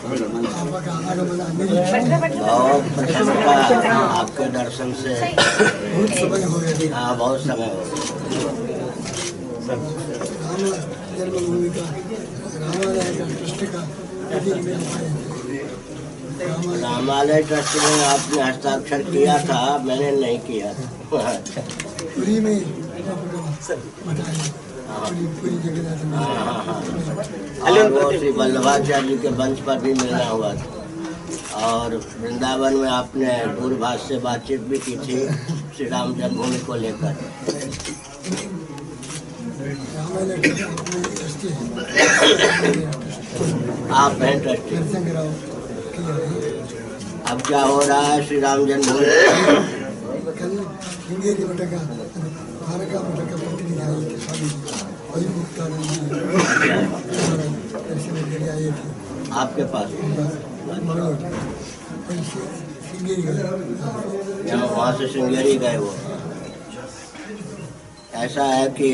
बहुत प्रसन्नता आपके दर्शन से। बहुत समय हो गया। हाँ, बहुत समय हो गया। जन्मभूमि का रामालय का ट्रस्ट का रामालय ट्रस्ट में आपने हस्ताक्षर किया था, मैंने नहीं किया था। पूरी में पूरी जगह। हाँ। और वो श्री वल्लभाचार्य जी के वंश पर भी मिलना हुआ था। और वृंदावन में आपने दूरभाष से बातचीत भी की थी श्री राम जन्मभूमि को लेकर। आप हैं ट्रस्टी। अब क्या हो रहा है श्री राम जन्मभूमि? कल श्रृंगेरी मठ का द्वारका मठ का प्रतिनिधि आए थे, स्वामी अभिमुक्तानंद जी दर्शन के लिए आए थे आपके पास। श्रृंगेरी गए, वहाँ से श्रृंगेरी गए वो। ऐसा है कि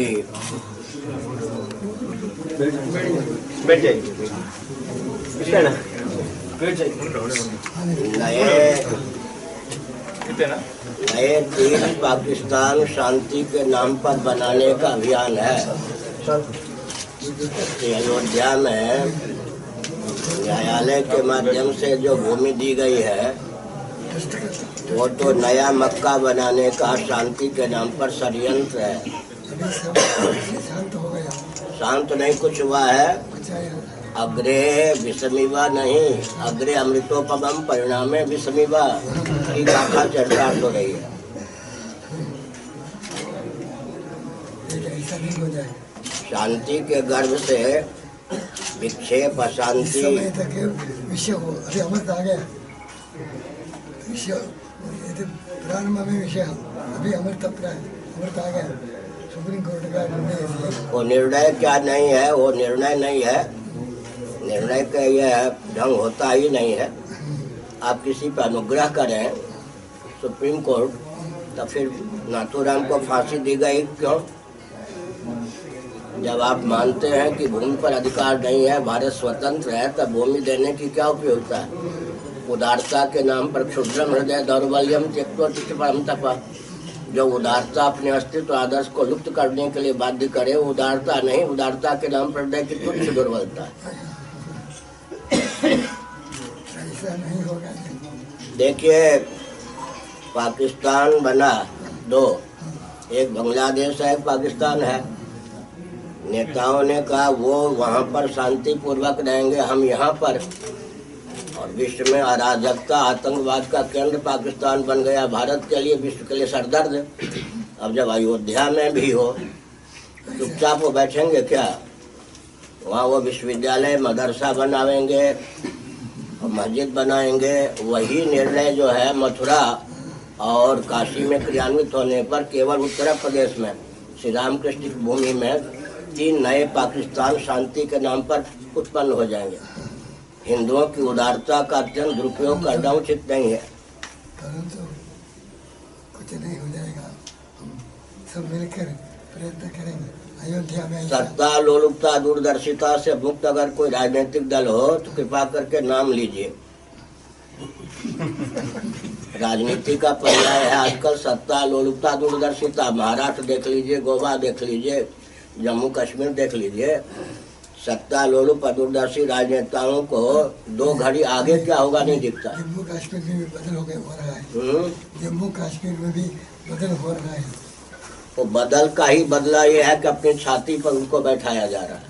नए तीन पाकिस्तान शांति के नाम पर बनाने का अभियान है। अयोध्या में न्यायालय के माध्यम से जो भूमि दी गई है वो तो नया मक्का बनाने का शांति के नाम पर षड्यंत्र है। शांत नहीं कुछ हुआ है। अग्रे विषमिवा नहीं, अग्रे अमृतोपमं परिणामे विषमिवा की गाथा चर्चा हो रही है। शांति के गर्भ से विक्षेप अशांति। विषय हो अभी अमृत आ गया, विषय प्रारंभ में विषय, अभी अमृत आ गया। सुप्रीम कोर्ट का निर्णय, वो निर्णय क्या नहीं है, वो निर्णय नहीं है। निर्णय का यह ढंग होता ही नहीं है। आप किसी पर अनुग्रह करें सुप्रीम कोर्ट, तो फिर नाथूराम को फांसी दी गई क्यों? जब आप मानते हैं कि भूमि पर अधिकार नहीं है, भारत स्वतंत्र है, तब भूमि देने की क्या उपयोगिता है? उदारता के नाम पर क्षुद्रम हृदय दौर्बल्यम त्यक्त्वा परम तप। जो उदारता अपने अस्तित्व आदर्श को लुप्त करने के लिए बाध्य करे, उदारता नहीं, उदारता के नाम पर हृदय की तुच्छ दुर्बलता है। देखिए, पाकिस्तान बना दो, एक बांग्लादेश है, एक पाकिस्तान है। नेताओं ने कहा वो वहाँ पर शांति पूर्वक रहेंगे, हम यहाँ पर। और विश्व में अराजकता आतंकवाद का केंद्र पाकिस्तान बन गया, भारत के लिए, विश्व के लिए सरदर्द। अब जब अयोध्या में भी हो, चुपचाप वो बैठेंगे क्या? वहाँ वो विश्वविद्यालय मदरसा बनाएंगे और मस्जिद बनाएंगे। वही निर्णय जो है मथुरा और काशी में क्रियान्वित होने पर केवल उत्तर प्रदेश में श्री रामकृष्ण की भूमि में 3 नए पाकिस्तान शांति के नाम पर उत्पन्न हो जाएंगे। हिंदुओं की उदारता का अत्यंत दुरुपयोग करना उचित नहीं है। कुछ नहीं हो जाएगा, सब मिलकर प्रयत्न करेंगे। अयोध्या में सत्ता लोलुपता दूरदर्शिता से मुक्त अगर कोई राजनीतिक दल हो तो कृपा करके नाम लीजिए। राजनीति का पर्याय है आजकल सत्ता लोलुपता दूरदर्शिता। महाराष्ट्र देख लीजिए, गोवा देख लीजिए, जम्मू कश्मीर देख लीजिए। सत्ता लोलुप दूरदर्शी राजनेताओं को 2 घड़ी आगे क्या होगा नहीं दिखता। जम्मू कश्मीर में भी बदल हो रहा है। जम्मू कश्मीर में भी बदल हो रहा है। वो बदल का ही बदला ये है कि अपनी छाती पर उनको बैठाया जा रहा है।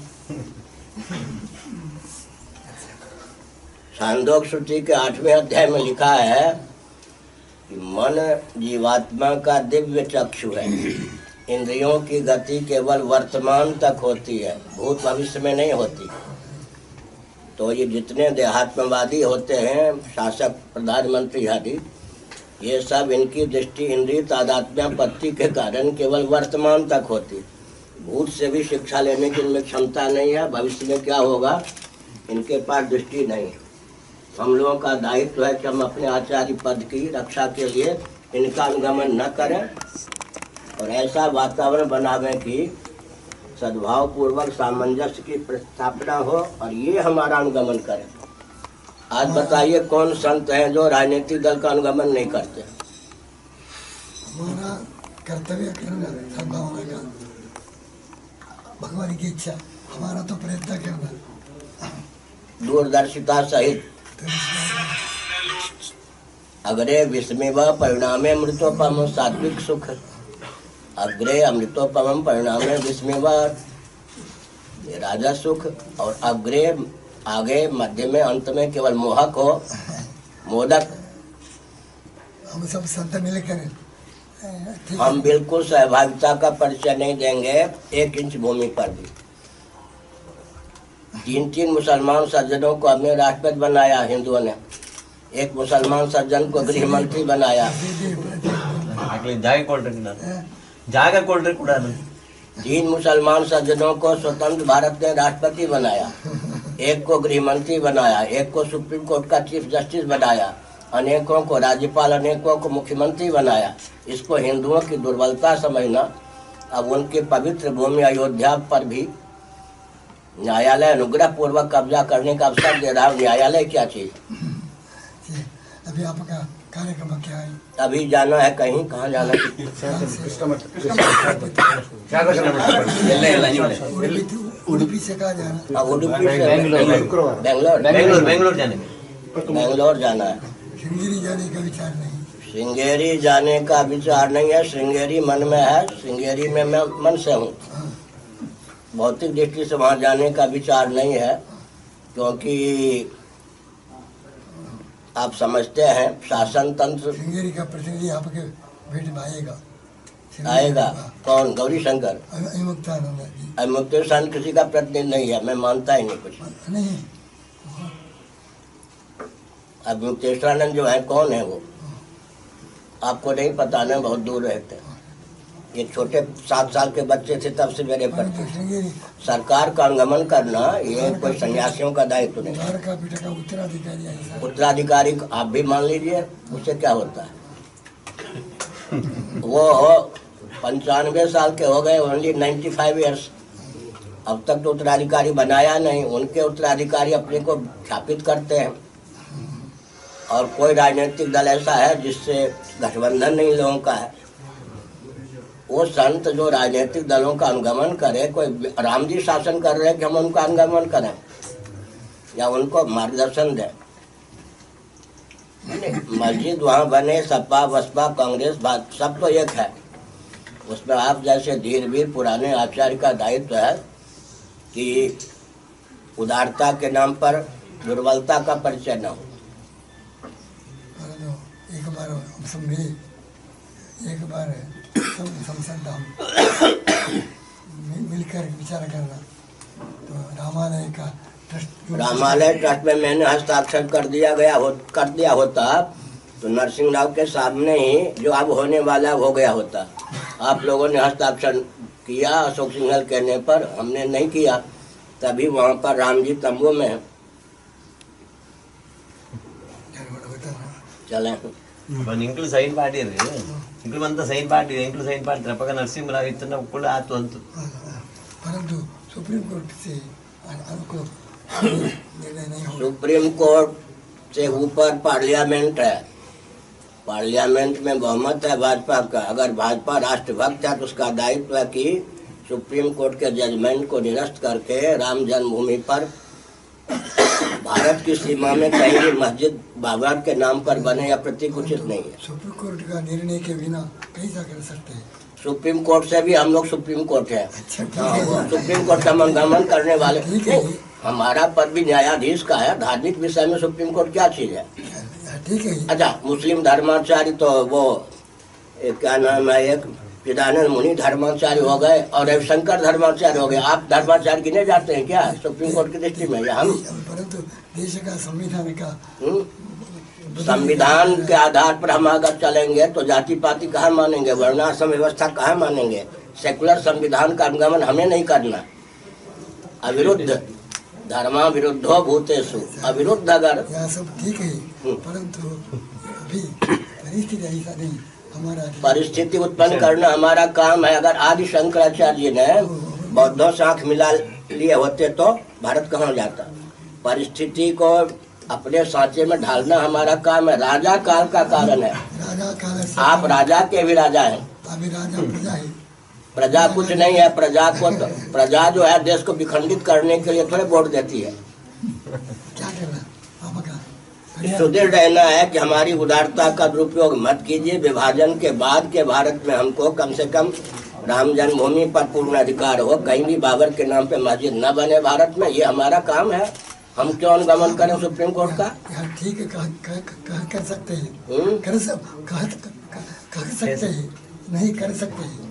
छांदोग्य श्रुति के 8वें अध्याय में लिखा है कि मन जीवात्मा का दिव्य चक्षु है। इंद्रियों की गति केवल वर्तमान तक होती है, भूत भविष्य में नहीं होती। तो ये जितने देहात्मवादी होते हैं, शासक प्रधानमंत्री आदि, ये सब इनकी दृष्टि इंद्रिय तादात्म्यपत्ति के कारण केवल वर्तमान तक होती। भूत से भी शिक्षा लेने की इनमें क्षमता नहीं है, भविष्य में क्या होगा इनके पास दृष्टि नहीं। हम लोगों का दायित्व है कि हम अपने आचार्य पद की रक्षा के लिए इनका अनुगमन न करें और ऐसा वातावरण बनावें कि सद्भाव पूर्वक सामंजस्य की स्थापना हो और ये हमारा अनुगमन करें। आज बताइए कौन संत है जो राजनीतिक दल का अनुगमन नहीं करते? हमारा कर्तव्य करना सद्भावना का, भगवान की इच्छा, हमारा तो प्रयत्न करना दूरदर्शिता सहित। अग्रे विस्मेव परिणामे अमृतोपम सात्विक सुख, अग्रे अमृतोपम परिणामे विस्मेव राजा सुख, और अग्रे आगे मध्य में अंत में केवल मोहक हो मोदक। हम सब संत मिलकर हम बिल्कुल सहभागिता का परिचय नहीं देंगे 1 इंच भूमि पर भी। 3 मुसलमान सज्जनों को हमने राष्ट्रपति बनाया हिंदुओं ने, 1 मुसलमान सज्जन को गृह मंत्री बनाया। जाकर कोल्ड ड्रिंक उड़ाना। 3 मुसलमान सज्जनों को स्वतंत्र भारत ने राष्ट्रपति बनाया, 1 को गृह मंत्री बनाया, 1 को सुप्रीम कोर्ट का चीफ जस्टिस बनाया, अनेकों को राज्यपाल, अनेकों को मुख्यमंत्री बनाया। इसको हिंदुओं की दुर्बलता समझना। अब उनके पवित्र भूमि अयोध्या पर भी न्यायालय अनुग्रह पूर्वक कब्जा करने का अवसर दे रहा है। न्यायालय क्या चीज? अभी आपका कार्यक्रम क्या है? अभी जाना है कहीं, कहाँ जाना है? उडुपी से कहाँ जाना? उडुपी से बेंगलोर जाना है। श्रृंगेरी जाने का विचार नहीं? श्रृंगेरी जाने का विचार नहीं है। श्रृंगेरी मन में है, श्रृंगेरी में मैं मन से हूँ। भौतिक दृष्टि से वहाँ जाने का विचार नहीं है, क्योंकि आप समझते हैं शासन तंत्र। श्रृंगेरी का प्रतिनिधि आपके भेंट में आएगा? आएगा कौन? गौरी शंकर। अमुक्तानंद किसी का प्रतिनिधि नहीं है, मैं मानता ही नहीं कुछ नहीं। अब मुक्तेश्वरानंद जो है कौन है वो? आपको नहीं पता ना, बहुत दूर रहते हैं। ये छोटे 7 साल के बच्चे थे तब से मेरे पर। सरकार का अनुगमन करना ये कोई सन्यासियों का दायित्व नहीं। उत्तराधिकारी आप भी मान लीजिए, उससे क्या होता है? वो 95 साल के हो गए, ओनली 95 ईयर्स। अब तक तो उत्तराधिकारी बनाया नहीं। उनके उत्तराधिकारी अपने को स्थापित करते हैं। और कोई राजनीतिक दल ऐसा है जिससे गठबंधन नहीं लोगों का है। वो संत जो राजनीतिक दलों का अनुगमन करे, कोई राम जी शासन कर रहे हैं कि हम उनका अनुगमन करें या उनको मार्गदर्शन दें? मस्जिद वहाँ बने, सपा बसपा कांग्रेस सब तो एक है। उसमें आप जैसे धीरवीर पुराने आचार्य का दायित्व है कि उदारता के नाम पर दुर्बलता का परिचय न हो। एक बार हम सब मिले, एक बार संसद मिलकर विचार करना। तो रामालय ट्रस्ट में मैंने हस्ताक्षर कर दिया होता तो नरसिंह राव के सामने ही जो अब होने वाला हो गया होता। आप लोगों ने हस्ताक्षर किया अशोक सिंघल कहने पर, हमने नहीं किया। तभी वहाँ पर राम जी तंबू में है। चले ఇంట్లో సైన్ పార్టీ ఇంట్లో అంతా సైన్ పార్టీ ఇంట్లో సైన్ పార్టీ తప్పక నరసింహరావు ఇస్తున్న కూడా ఆతు అంతు परंतु सुप्रीम कोर्ट से हमको निर्णय नहीं होगा। सुप्रीम कोर्ट से ऊपर पार्लियामेंट है। पार्लियामेंट में बहुमत है भाजपा का। अगर भाजपा राष्ट्रभक्त है तो उसका दायित्व है कि सुप्रीम कोर्ट के जजमेंट को निरस्त करके राम जन्मभूमि पर भारत की सीमा में कहीं भी मस्जिद बाबा के नाम पर बने या प्रतीक उचित नहीं है। सुप्रीम कोर्ट का निर्णय के बिना कैसा कर सकते हैं? सुप्रीम कोर्ट से भी हम लोग सुप्रीम कोर्ट है। सुप्रीम कोर्ट का अनुगमन करने वाले हमारा पद भी न्यायाधीश का है। धार्मिक विषय में सुप्रीम कोर्ट क्या चीज है? ठीक है। अच्छा, मुस्लिम धर्माचार्य तो वो क्या नाम है, एक चिदानंद मुनि धर्माचार्य हो गए और रविशंकर धर्माचार्य हो गए। आप धर्माचार्य गिने जाते हैं क्या सुप्रीम कोर्ट की दृष्टि में? या हम? परंतु देश का संविधान का संविधान के आधार पर हम अगर चलेंगे तो जाति पाति कहाँ मानेंगे, वर्णाश्रम व्यवस्था कहाँ मानेंगे? सेकुलर संविधान का अनुगमन हमें नहीं करना। अविरुद्ध धर्मा विरुद्धो भूतेषु, अविरुद्ध अगर सब ठीक है, परंतु अभी परिस्थिति ऐसा नहीं। हमारा परिस्थिति उत्पन्न करना हमारा काम है। अगर आदि शंकराचार्य जी ने बौद्धों से आंख मिला लिए होते तो भारत कहाँ जाता? परिस्थिति को अपने सांचे में ढालना हमारा काम है। राजा काल का कारण है। राजा काल से आप राजा के भी राजा हैं। अभी राजा प्रजा है। प्रजा कुछ नहीं है। प्रजा को तो, प्रजा जो है देश को विखंडित करने के लिए थोड़े वोट देती है। क्या करना आपका सुदृढ़ रहना है कि हमारी उदारता का दुरुपयोग मत कीजिए। विभाजन के बाद के भारत में हमको कम से कम राम जन्मभूमि पर पूर्ण अधिकार हो। कहीं भी बाबर के नाम पे मस्जिद न बने भारत में। ये हमारा काम है। हम क्यों अनुगमन करें सुप्रीम कोर्ट का? यार ठीक है, कर सकते हैं, कह सकते हैं, नहीं कर सकते हैं।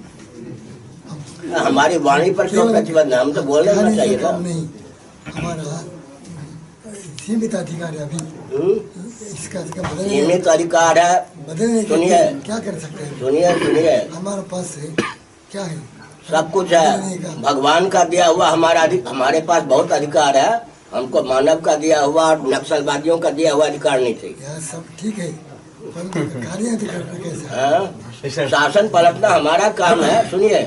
हमारी वाणी पर क्यों प्रतिबंध है? हम तो बोल रहे चाहिए था। नहीं, हमारा सीमित अधिकार है अभी। इसका सीमित अधिकार है। बदलने के सुनिए, लिए क्या कर सकते हैं? सुनिए, हमारे पास है क्या है? सब कुछ है। भगवान का दिया हुआ हमारे पास बहुत अधिकार है। हमको मानव का दिया हुआ और नक्सलवादियों का दिया हुआ अधिकार नहीं चाहिए। यार सब ठीक है, कार्य अधिकार कैसे? शासन पलटना हमारा काम है। सुनिए,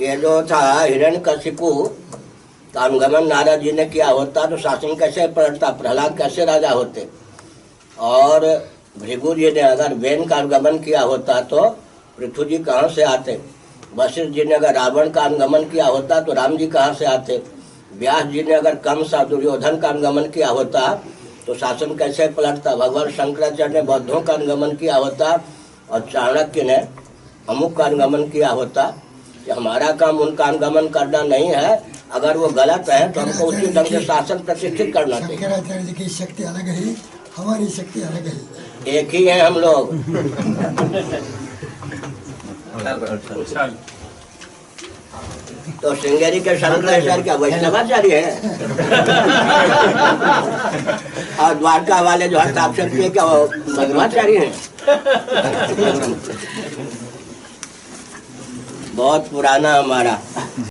ये जो था हिरण्यकशिपु का अनुगमन नारद जी ने किया होता तो शासन कैसे पलटता? प्रहलाद कैसे राजा होते? और भृगु जी ने अगर वेन का अनुगमन किया होता तो पृथ्वी जी कहाँ से आते? वशिष्ठ जी ने अगर रावण का अनुगमन किया होता तो राम जी कहाँ से आते? व्यास जी ने अगर कंस और दुर्योधन का अनुगमन किया होता तो शासन कैसे पलटता? भगवान शंकराचार्य ने बौद्धों का अनुगमन किया होता और चाणक्य ने अमुक का अनुगमन किया होता। कि हमारा काम उनका अनुगमन करना नहीं है। अगर वो गलत है तो हमको उसी ढंग से शासन प्रतिष्ठित करना चाहिए। शंकराचार्य जी की शक्ति अलग है, हमारी शक्ति अलग है। एक ही है हम लोग। तो श्रृंगेरी के शंकराचार्य क्या वैष्णवाचार्य है? और द्वारका वाले जो हस्ताक्षर किए क्या वो मध्वाचार्य हैं? बहुत पुराना हमारा